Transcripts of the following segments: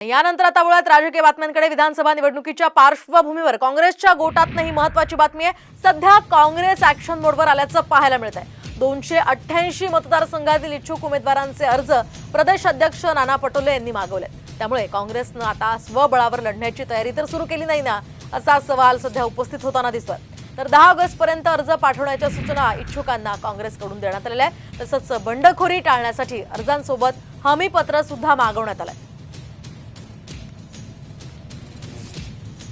यानंतर आता वळत राजकीय बातम्यांकडे। विधानसभा निवडणुकीच्या पार्श्वभूमीवर काँग्रेसच्या गोटातनं ही महत्त्वाची बातमी आहे। सध्या काँग्रेस ॲक्शन मोडवर आल्याचं पाहायला मिळतंय। 288 मतदारसंघातील इच्छुक उमेदवारांचे अर्ज प्रदेश अध्यक्ष नाना पटोले यांनी मागवले। त्यामुळे काँग्रेसनं आता स्वबळावर लढण्याची तयारी तर सुरू केली नाही ना, असा सवाल सध्या उपस्थित होताना दिसतोय। तर 10 ऑगस्ट पर्यंत अर्ज पाठवण्याच्या सूचना इच्छुकांना काँग्रेसकडून देण्यात आलेल्या आहेत। तसंच बंडखोरी टाळण्यासाठी अर्जांसोबत हमीपत्र सुद्धा मागवण्यात आलंय।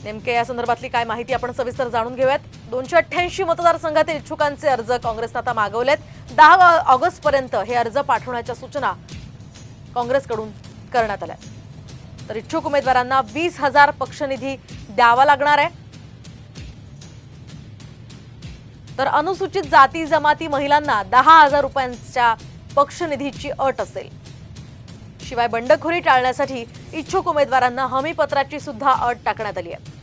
नेमके या संदर्भातली काय माहिती आपण सविस्तर जाणून घेऊयात। 288 मतदारसंघातील इच्छुकांचे अर्ज काँग्रेसने आता मागवलेत। 10 ऑगस्ट पर्यंत हे अर्ज पाठवण्याच्या सूचना काँग्रेसकडून करण्यात आल्या। तर इच्छुक उमेदवारांना 20,000 पक्षनिधी द्यावा लागणार आहे। तर अनुसूचित जाती जमाती महिलांना 10,000 रुपयांच्या पक्षनिधीची अट असेल। शिवाय बंडखोरी टाळण्यासाठी इच्छुक उमेदवारांना हमीपत्राची सुद्धा अट टाकण्यात आली आहे।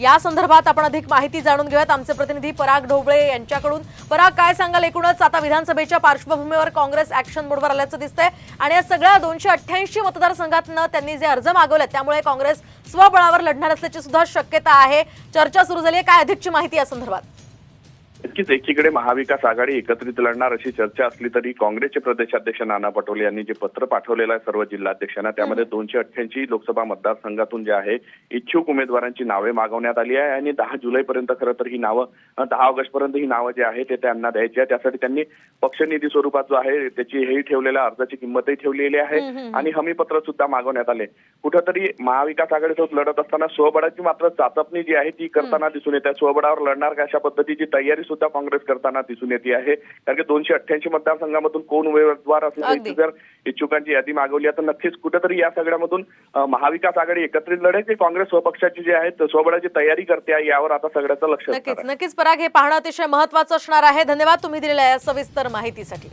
या संदर्भात आपण अधिक माहिती जाणून घेऊयात आमचे प्रतिनिधी पराग ढोबळे यांच्याकडून। पराग, काय सांगाल? एकूणच आता विधानसभेच्या पार्श्वभूमीवर काँग्रेस ॲक्शन मोडवर आल्याचं दिसतंय आणि या सगळ्या 288 मतदारसंघातनं त्यांनी जे अर्ज मागवले त्यामुळे काँग्रेस स्वबळावर लढणार असल्याची सुद्धा शक्यता आहे। चर्चा सुरू झाली आहे, काय अधिकची माहिती या संदर्भात? नक्कीच एकीकडे महाविकास आघाडी एकत्रित लढणार अशी चर्चा असली तरी काँग्रेसचे प्रदेशाध्यक्ष नाना पटोले यांनी जे पत्र पाठवलेलं आहे सर्व जिल्हाध्यक्षांना, त्यामध्ये 288 लोकसभा मतदारसंघातून जे आहे इच्छुक उमेदवारांची नावे मागवण्यात आली आहे आणि 10 जुलैपर्यंत खरं तर ही नावं 10 ऑगस्ट पर्यंत ही नावं जे आहे ते त्यांना द्यायची आहे। त्यासाठी त्यांनी पक्षनिधी स्वरूपात जो आहे त्याची हेही ठेवलेल्या अर्जाची किंमतही ठेवलेली आहे आणि हमीपत्र सुद्धा मागवण्यात आले। कुठंतरी महाविकास आघाडीसोबत लढत असताना स्वबळाची मात्र चाचपणी जी आहे ती करताना दिसून येते। स्वबळावर लढणार का अशा पद्धतीची तयारी सुद्धा काँग्रेस करताना दिसून येते आहे। कारण की 288 मतदारसंघामधून कोण उमेदवार असणार जर इच्छुकांची यादी मागवली तर नक्कीच कुठेतरी या सगळ्यामधून महाविकास आघाडी एकत्रित लढेल की काँग्रेस स्वपक्षाची जी आहे स्वबळाची तयारी करते यावर आता सगळ्याचं लक्ष असणार आहे। नक्कीच पराग, हे पाहणं अतिशय महत्त्वाचं असणार आहे। धन्यवाद तुम्ही दिलेल्या या सविस्तर माहितीसाठी।